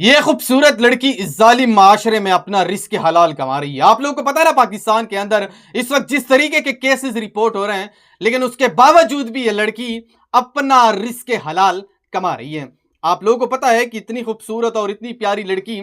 یہ خوبصورت لڑکی اس ظالم معاشرے میں اپنا رزق حلال کما رہی ہے۔ آپ لوگوں کو پتا ہے نا، پاکستان کے اندر اس وقت جس طریقے کے کیسز رپورٹ ہو رہے ہیں، لیکن اس کے باوجود بھی یہ لڑکی اپنا رزق حلال کما رہی ہے۔ آپ لوگوں کو پتا ہے کہ اتنی خوبصورت اور اتنی پیاری لڑکی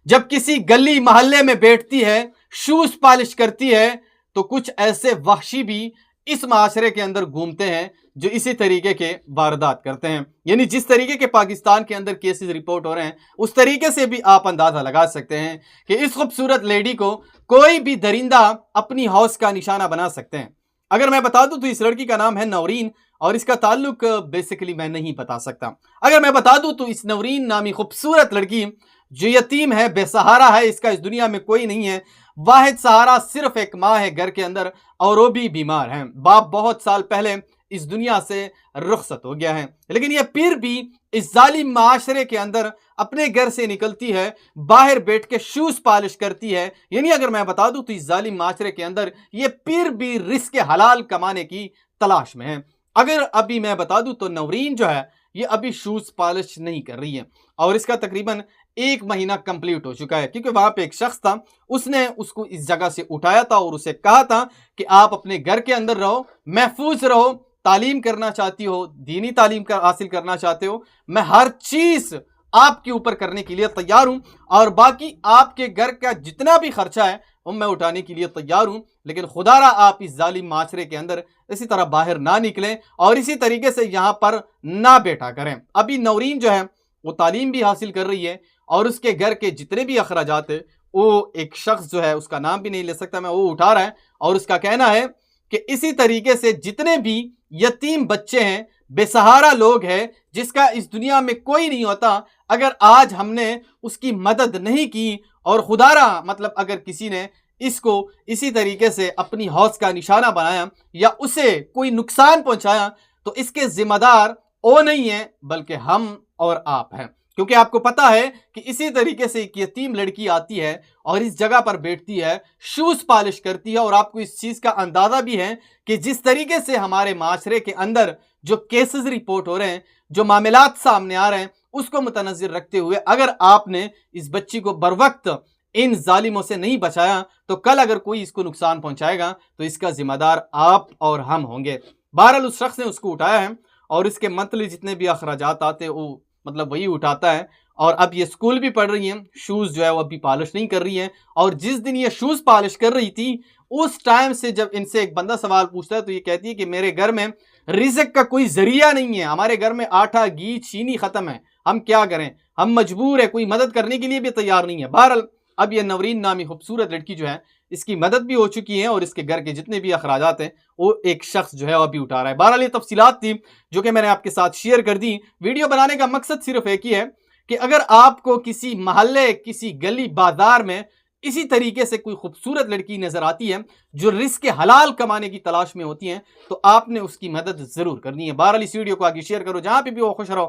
جب کسی گلی محلے میں بیٹھتی ہے، شوز پالش کرتی ہے، تو کچھ ایسے وحشی بھی اس معاشرے کے اندر گھومتے ہیں جو اسی طریقے کے واردات کرتے ہیں۔ یعنی جس طریقے کے پاکستان کے اندر کیسز رپورٹ ہو رہے ہیں، اس طریقے سے بھی آپ اندازہ لگا سکتے ہیں کہ اس خوبصورت لیڈی کو کوئی بھی درندہ اپنی حوص کا نشانہ بنا سکتے ہیں۔ اگر میں بتا دوں تو اس لڑکی کا نام ہے نورین، اور اس کا تعلق بیسیکلی میں نہیں بتا سکتا۔ اگر میں بتا دوں تو اس نورین نامی خوبصورت لڑکی جو یتیم ہے، بے سہارا ہے، اس کا اس دنیا میں کوئی نہیں ہے، واحد سہارا صرف ایک ماں ہے گھر کے اندر، اور وہ بھی بیمار ہیں۔ باپ بہت سال پہلے اس دنیا سے رخصت ہو گیا ہے، لیکن یہ پھر بھی اس ظالم معاشرے کے اندر اپنے گھر سے نکلتی ہے، باہر بیٹھ کے شوز پالش کرتی ہے۔ یعنی اگر میں بتا دوں تو اس ظالم معاشرے کے اندر یہ پھر بھی رزق حلال کمانے کی تلاش میں ہے۔ اگر ابھی میں بتا دوں تو نورین جو ہے یہ ابھی شوز پالش نہیں کر رہی ہے، اور اس کا تقریباً 1 مہینہ کمپلیٹ ہو چکا ہے، کیونکہ وہاں پہ ایک شخص تھا، اس نے اس کو اس جگہ سے اٹھایا تھا اور اسے کہا تھا کہ آپ اپنے گھر کے اندر رہو، محفوظ رہو، تعلیم کرنا چاہتی ہو، دینی تعلیم حاصل کرنا چاہتے ہو، میں ہر چیز آپ کے اوپر کرنے کے لیے تیار ہوں، اور باقی آپ کے گھر کا جتنا بھی خرچہ ہے وہ میں اٹھانے کے لیے تیار ہوں، لیکن خدا را آپ اس ظالم معاشرے کے اندر اسی طرح باہر نہ نکلیں اور اسی طریقے سے یہاں پر نہ بیٹھا کریں۔ ابھی نورین جو ہے وہ تعلیم بھی حاصل کر رہی ہے، اور اس کے گھر کے جتنے بھی اخراجات ہیں وہ ایک شخص جو ہے، اس کا نام بھی نہیں لے سکتا میں، وہ اٹھا رہا ہے، اور اس کا کہنا ہے کہ اسی طریقے سے جتنے بھی یتیم بچے ہیں، بے سہارا لوگ ہیں، جس کا اس دنیا میں کوئی نہیں ہوتا، اگر آج ہم نے اس کی مدد نہیں کی، اور خدا را مطلب اگر کسی نے اس کو اسی طریقے سے اپنی حوص کا نشانہ بنایا یا اسے کوئی نقصان پہنچایا، تو اس کے ذمہ دار وہ نہیں ہیں بلکہ ہم اور آپ ہیں۔ کیونکہ آپ کو پتا ہے کہ اسی طریقے سے ایک یتیم لڑکی آتی ہے اور اس جگہ پر بیٹھتی ہے، شوز پالش کرتی ہے، اور آپ کو اس چیز کا اندازہ بھی ہے کہ جس طریقے سے ہمارے معاشرے کے اندر جو کیسز رپورٹ ہو رہے ہیں، جو معاملات سامنے آ رہے ہیں، اس کو متنظر رکھتے ہوئے اگر آپ نے اس بچی کو بروقت ان ظالموں سے نہیں بچایا تو کل اگر کوئی اس کو نقصان پہنچائے گا تو اس کا ذمہ دار آپ اور ہم ہوں گے۔ بہرحال اس شخص نے اس کو اٹھایا ہے، اور اس کے منتھلی جتنے بھی اخراجات آتے ہیں وہ مطلب وہی اٹھاتا ہے، اور اب یہ اسکول بھی پڑھ رہی ہیں، شوز جو ہے وہ ابھی پالش نہیں کر رہی ہیں، اور جس دن یہ شوز پالش کر رہی تھی اس ٹائم سے جب ان سے ایک بندہ سوال پوچھتا ہے تو یہ کہتی ہے کہ میرے گھر میں رزق کا کوئی ذریعہ نہیں ہے، ہمارے گھر میں آٹا گھی چینی ختم ہے، ہم کیا کریں، ہم مجبور ہیں، کوئی مدد کرنے کے لیے بھی تیار نہیں ہے۔ بہرحال اب یہ نورین نامی خوبصورت لڑکی جو ہے اس کی مدد بھی ہو چکی ہے، اور اس کے گھر کے جتنے بھی اخراجات ہیں وہ ایک شخص جو ہے وہ ابھی اٹھا رہا ہے۔ بہرحال یہ تفصیلات تھی جو کہ میں نے آپ کے ساتھ شیئر کر دی۔ ویڈیو بنانے کا مقصد صرف ایک ہی ہے کہ اگر آپ کو کسی محلے، کسی گلی بازار میں اسی طریقے سے کوئی خوبصورت لڑکی نظر آتی ہے جو رزق حلال کمانے کی تلاش میں ہوتی ہیں، تو آپ نے اس کی مدد ضرور کرنی ہے۔ بہرحال اس ویڈیو کو آگے شیئر کرو، جہاں پہ بھی وہ خوش رہو۔